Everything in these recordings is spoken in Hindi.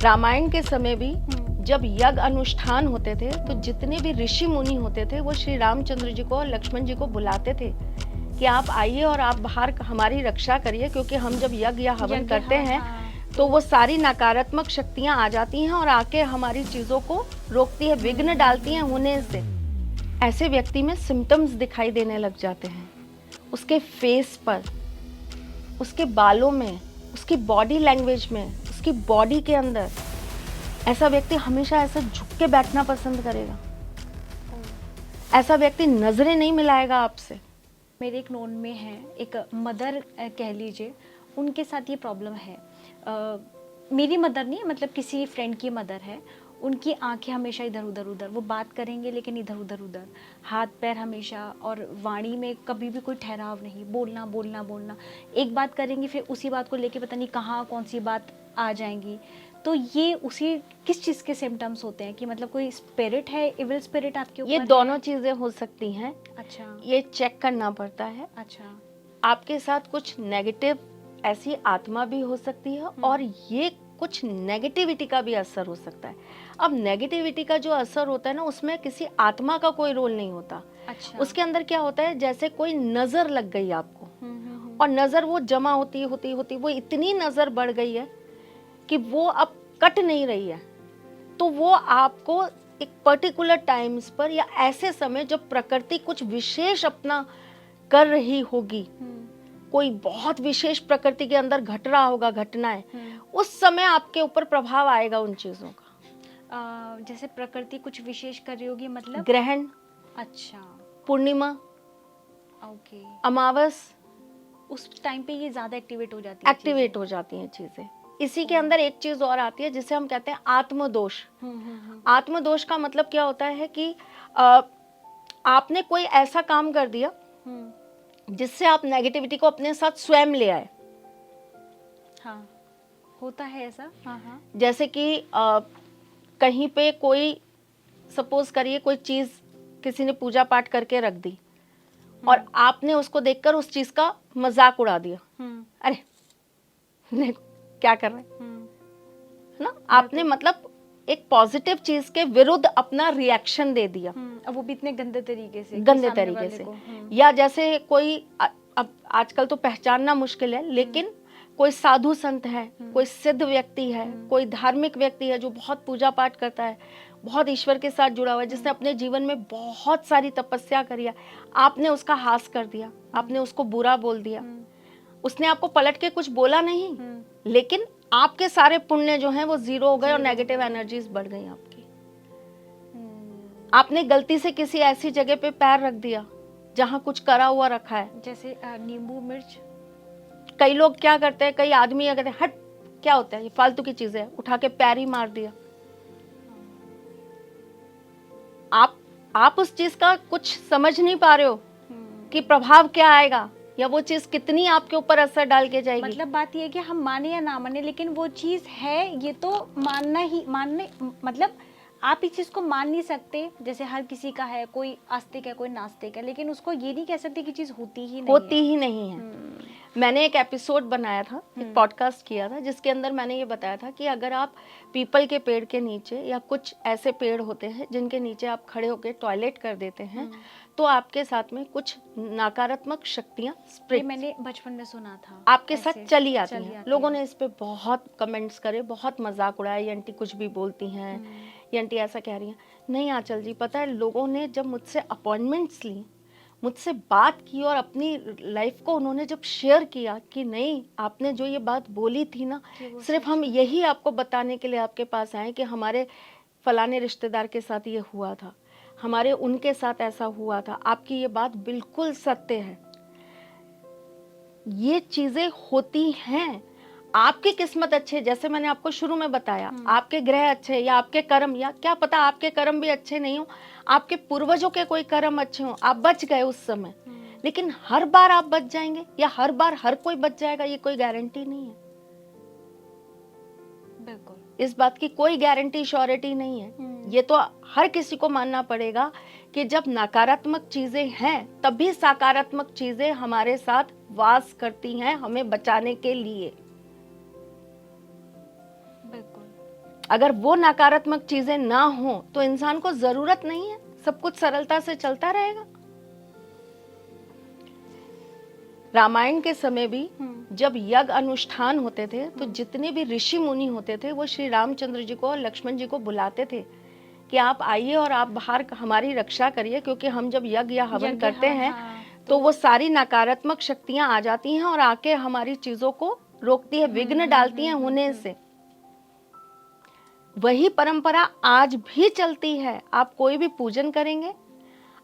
रामायण के समय भी जब यज्ञ अनुष्ठान होते थे तो जितने भी ऋषि मुनि होते थे वो श्री रामचंद्र जी को और लक्ष्मण जी को बुलाते थे कि आप आइए और आप बाहर हमारी रक्षा करिए, क्योंकि हम जब यज्ञ या हवन करते हैं तो वो सारी नकारात्मक शक्तियां आ जाती हैं और आके हमारी चीजों को रोकती है, विघ्न डालती हैं होने से। ऐसे व्यक्ति में सिम्टम्स दिखाई देने लग जाते हैं, उसके फेस पर, उसके बालों में, उसकी बॉडी लैंग्वेज में, उसकी बॉडी के अंदर। ऐसा व्यक्ति हमेशा ऐसे झुक के बैठना पसंद करेगा। ऐसा व्यक्ति नजरें नहीं मिलाएगा आपसे। मेरे एक नोन में है, एक मदर कह लीजिए, उनके साथ ये प्रॉब्लम है। मेरी मदर नहीं, मतलब किसी फ्रेंड की मदर है। उनकी आंखें हमेशा इधर उधर, वो बात करेंगे लेकिन इधर उधर, हाथ पैर हमेशा, और वाणी में कभी भी कोई ठहराव नहीं, बोलना बोलना बोलना। एक बात करेंगे फिर उसी बात को लेके पता नहीं कहाँ कौन सी बात आ जाएंगी। तो ये उसी किस चीज़ के सिम्टम्स होते हैं कि मतलब कोई स्पिरिट है, इविल स्पिरिट आपके ऊपर? ये दोनों चीजें हो सकती हैं। अच्छा, ये चेक करना पड़ता है। अच्छा, आपके साथ कुछ नेगेटिव ऐसी आत्मा भी हो सकती है और ये कुछ नेगेटिविटी का भी असर हो सकता है। अब नेगेटिविटी का जो असर होता है ना, उसमें किसी आत्मा का कोई रोल नहीं होता। अच्छा। उसके अंदर क्या होता है, जैसे कोई नजर लग गई आपको, और नजर वो जमा होती होती होती वो इतनी नजर बढ़ गई है कि वो अब कट नहीं रही है। तो वो आपको एक पर्टिकुलर टाइम्स पर या ऐसे समय जब प्रकृति कुछ विशेष अपना कर रही होगी, कोई बहुत विशेष प्रकृति के अंदर घट रहा होगा घटनाएं, उस समय आपके ऊपर प्रभाव आएगा उन चीजों का। जैसे प्रकृति कुछ विशेष कर रही होगी, मतलब ग्रहण, अच्छा, पूर्णिमा, ओके, अमावस, उस टाइम पे ये ज्यादा एक्टिवेट हो जाती है, एक्टिवेट हो जाती हैं चीजें। इसी के अंदर एक चीज और आती है जिसे हम कहते हैं आत्मदोष। आत्मदोष का मतलब क्या होता है कि आपने कोई ऐसा काम कर दिया जिससे आप नेगेटिविटी को अपने साथ स्वयं ले आए। हाँ, होता है ऐसा। हाँ। जैसे कि कहीं पे कोई, सपोज करिए कोई चीज किसी ने पूजा पाठ करके रख दी और आपने उसको देखकर उस चीज का मजाक उड़ा दिया। अरे क्या कर रहे हैं, है ना? आपने मतलब एक पॉजिटिव चीज के विरुद्ध अपना रिएक्शन दे दिया। अब वो भी इतने गंदे तरीके से या जैसे कोई अब आजकल तो पहचानना मुश्किल है, लेकिन कोई साधु संत है, कोई सिद्ध व्यक्ति है, कोई धार्मिक व्यक्ति है जो बहुत पूजा पाठ करता है, बहुत ईश्वर के साथ जुड़ा हुआ है, जिसने अपने जीवन में बहुत सारी तपस्या करी है। आपने उसका हास कर दिया, आपने उसको बुरा बोल दिया। उसने आपको पलट के कुछ बोला नहीं, लेकिन आपके सारे पुण्य जो हैं वो जीरो हो गए और नेगेटिव एनर्जीज बढ़ गई आपकी। आपने गलती से किसी ऐसी जगह पे पैर रख दिया जहां कुछ करा हुआ रखा है, जैसे नींबू मिर्च। कई लोग क्या करते हैं, कई आदमी कहते हैं हट क्या होता है, ये फालतू की चीजें, उठा के पैर ही मार दिया। आप उस चीज का कुछ समझ नहीं पा रहे हो कि प्रभाव क्या आएगा या वो चीज कितनी आपके ऊपर असर डाल के जाएगी। मतलब बात ये है कि हम माने या ना माने, लेकिन वो चीज है, ये तो मानने मतलब आप इस चीज को मान नहीं सकते। जैसे हर किसी का है, कोई आस्तिक है, कोई नास्तिक है, लेकिन उसको ये नहीं कह सकते कि चीज होती ही नहीं है। मैंने एक एपिसोड बनाया था, एक पॉडकास्ट किया था, जिसके अंदर मैंने ये बताया था कि अगर आप पीपल के पेड़ के नीचे या कुछ ऐसे पेड़ होते हैं जिनके नीचे आप खड़े होकर टॉयलेट कर देते हैं, तो आपके साथ में कुछ नकारात्मक शक्तियां स्प्रिट, मैंने बचपन में सुना था, आपके साथ चली आती हैं। लोगों ने इस पे बहुत कमेंट्स करे, बहुत मजाक उड़ाया, ये आंटी कुछ भी बोलती हैं, ये आंटी ऐसा कह रही हैं। नहीं आंचल जी, पता है लोगों ने जब मुझसे अपॉइंटमेंट्स ली, मुझसे बात की और अपनी लाइफ को उन्होंने जब शेयर किया कि नहीं आपने जो ये बात बोली थी ना, सिर्फ हम यही आपको बताने के लिए आपके पास आए कि हमारे फलाने रिश्तेदार के साथ ये हुआ था, हमारे उनके साथ ऐसा हुआ था, आपकी ये बात बिल्कुल सत्य है। ये चीजें होती हैं। आपकी किस्मत अच्छी है, जैसे मैंने आपको शुरू में बताया, आपके ग्रह अच्छे या आपके कर्म, या क्या पता आपके कर्म भी अच्छे नहीं हो, आपके पूर्वजों के कोई कर्म अच्छे हो, आप बच गए उस समय। लेकिन हर बार आप बच जाएंगे या हर बार हर कोई बच जाएगा, ये कोई गारंटी नहीं है। बिल्कुल, इस बात की कोई गारंटी श्योरिटी नहीं है। ये तो हर किसी को मानना पड़ेगा कि जब नकारात्मक चीजें हैं तभी सकारात्मक चीजें हमारे साथ वास करती हैं, हमें बचाने के लिए। बिल्कुल। अगर वो नकारात्मक चीजें ना हो तो इंसान को जरूरत नहीं है, सब कुछ सरलता से चलता रहेगा। रामायण के समय भी जब यज्ञ अनुष्ठान होते थे तो जितने भी ऋषि मुनि होते थे वो श्री रामचंद्र जी को और लक्ष्मण जी को बुलाते थे कि आप आइए और आप बाहर हमारी रक्षा करिए, क्योंकि हम जब यज्ञ या हवन करते हैं तो वो सारी नकारात्मक शक्तियां आ जाती हैं और आके हमारी चीजों को रोकती है, विघ्न डालती हैं होने से। वही परंपरा आज भी चलती है। आप कोई भी पूजन करेंगे,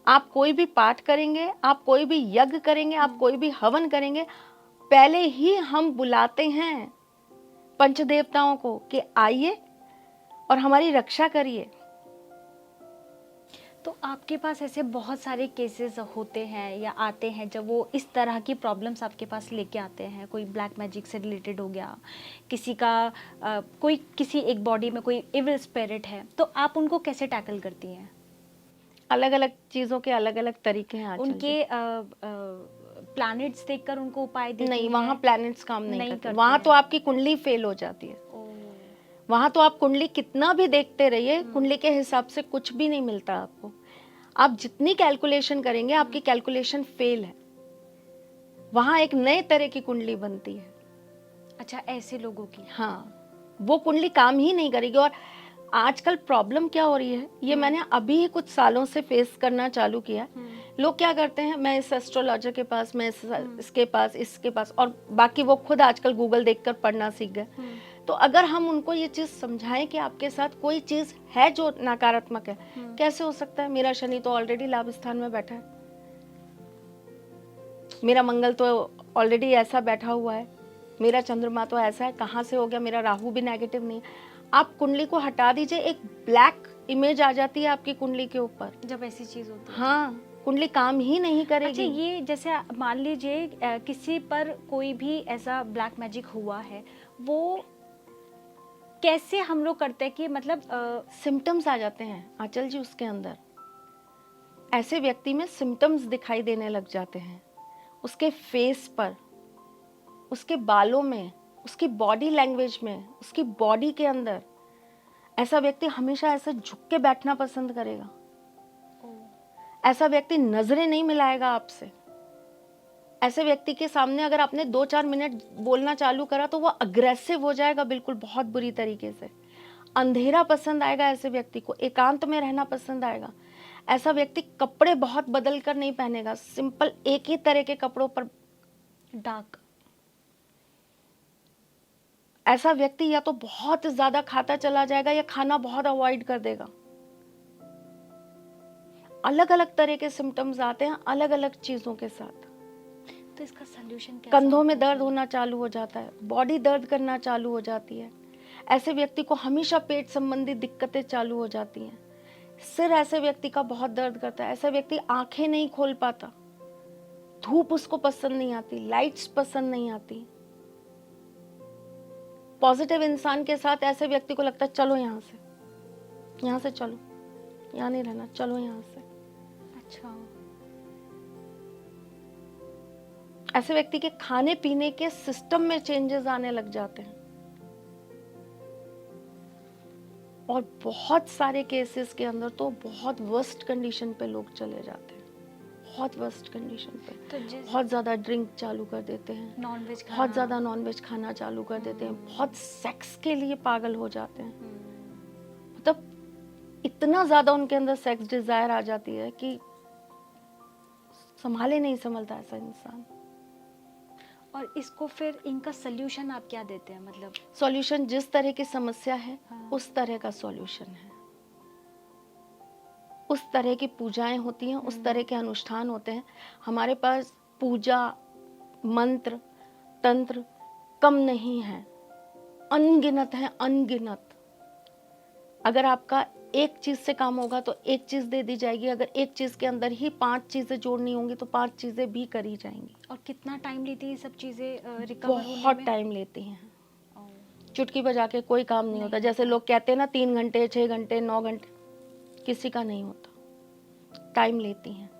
आप कोई भी पाठ करेंगे, आप कोई भी यज्ञ करेंगे, आप कोई भी हवन करेंगे, पहले ही हम बुलाते हैं पंचदेवताओं को कि आइए और हमारी रक्षा करिए। तो आपके पास ऐसे बहुत सारे केसेस होते हैं या आते हैं जब वो इस तरह की प्रॉब्लम्स आपके पास लेके आते हैं, कोई ब्लैक मैजिक से रिलेटेड हो गया, किसी का कोई किसी एक बॉडी में कोई इविल स्पिरिट है, तो आप उनको कैसे टैकल करती हैं? अलग अलग चीजों के अलग अलग तरीके हैं आजकल उनके प्लैनेट्स देखकर उनको उपाय देती नहीं, हैं? वहाँ प्लैनेट्स काम नहीं करते। करते वहाँ हैं। तो आपकी कुंडली फेल हो जाती है। वहां तो आप कुंडली कितना भी देखते रहिए, कुंडली के हिसाब से कुछ भी नहीं मिलता आपको। आप जितनी कैलकुलेशन करेंगे आपकी कैलकुलेशन फेल है। वहां एक नए तरह की कुंडली बनती है। अच्छा, ऐसे लोगों की? हाँ, वो कुंडली काम ही नहीं करेगी। और आजकल प्रॉब्लम क्या हो रही है, ये मैंने अभी ही कुछ सालों से फेस करना चालू किया है। लोग क्या करते हैं, मैं इस एस्ट्रोलॉजर के पास, मैं इसके पास, इसके पास, और बाकी वो खुद आजकल गूगल देखकर पढ़ना सीख गए। तो अगर हम उनको ये चीज समझाएं कि आपके साथ कोई चीज है जो नकारात्मक है, कैसे हो सकता है? मेरा शनि तो ऑलरेडी लाभ स्थान में बैठा है, मेरा मंगल तो ऑलरेडी ऐसा बैठा हुआ है, मेरा चंद्रमा तो ऐसा है, कहाँ से हो गया? मेरा राहु भी नेगेटिव नहीं है। आप कुंडली को हटा दीजिए, एक ब्लैक इमेज आ जाती है आपकी कुंडली के ऊपर जब ऐसी चीज होती है। हाँ, कुंडली काम ही नहीं करेगी। अच्छा, ये जैसे मान लीजिए किसी पर कोई भी ऐसा ब्लैक मैजिक हुआ है, वो कैसे हम लोग करते हैं कि मतलब सिम्टम्स आ जाते हैं आंचल जी उसके अंदर। ऐसे व्यक्ति में सिम्टम्स दिखाई देने लग जाते हैं, उसके फेस पर, उसके बालों में, उसकी बॉडी लैंग्वेज में, उसकी बॉडी के अंदर। ऐसा व्यक्ति हमेशा ऐसे झुक के बैठना पसंद करेगा। ऐसा व्यक्ति नजरें नहीं मिलाएगा आपसे। ऐसे व्यक्ति के सामने अगर आपने 2-4 मिनट बोलना चालू करा तो वो अग्रेसिव हो जाएगा, बिल्कुल बहुत बुरी तरीके से। अंधेरा पसंद आएगा ऐसे व्यक्ति को, एकांत में रहना पसंद आएगा। ऐसा व्यक्ति कपड़े बहुत बदल कर नहीं पहनेगा, सिंपल एक ही तरह के कपड़ों पर डार्क। ऐसा व्यक्ति या तो बहुत ज्यादा खाता चला जाएगा या खाना बहुत अवॉइड कर देगा। अलग अलग तरह के सिम्टम्स आते हैं अलग अलग चीजों के साथ। तो इसका सॉल्यूशन क्या? कंधों में दर्द होना चालू हो जाता है, बॉडी दर्द करना चालू हो जाती है। ऐसे व्यक्ति को हमेशा पेट संबंधी दिक्कतें चालू हो जाती हैं। सिर ऐसे व्यक्ति का बहुत दर्द करता है। ऐसा व्यक्ति आंखें नहीं खोल पाता, धूप उसको पसंद नहीं आती, लाइट्स पसंद नहीं आती। पॉजिटिव इंसान के साथ ऐसे व्यक्ति को लगता है चलो यहाँ से चलो, यहाँ नहीं रहना, चलो यहाँ से। अच्छा, ऐसे व्यक्ति के खाने पीने के सिस्टम में चेंजेस आने लग जाते हैं। और बहुत सारे केसेस के अंदर तो बहुत वर्स्ट कंडीशन पे लोग चले जाते हैं, बहुत वर्स्ट कंडीशन पे। तो बहुत ज्यादा ड्रिंक चालू कर देते हैं, नॉनवेज बहुत ज्यादा नॉनवेज खाना चालू कर देते हैं, बहुत सेक्स के लिए पागल हो जाते हैं। मतलब इतना ज्यादा उनके अंदर सेक्स डिजायर आ जाती है कि संभाले नहीं संभलता ऐसा इंसान। और इसको फिर इनका सल्यूशन आप क्या देते हैं? मतलब सॉल्यूशन जिस तरह की समस्या है हाँ। उस तरह का सॉल्यूशन है। उस तरह की पूजाएं होती हैं, उस तरह के अनुष्ठान होते हैं। हमारे पास पूजा, मंत्र, तंत्र कम नहीं है, अनगिनत है, अनगिनत। अगर आपका एक चीज से काम होगा तो एक चीज दे दी जाएगी। अगर एक चीज के अंदर ही 5 चीजें जोड़नी होंगी तो 5 चीजें भी करी जाएंगी। और कितना टाइम लेती है ये सब चीजें रिकवर होने बहुत में? टाइम लेती हैं। चुटकी बजा के कोई काम नहीं होता। जैसे लोग कहते हैं ना 3 घंटे, 6 घंटे, 9 घंटे, किसी का नहीं होता, टाइम लेती हैं।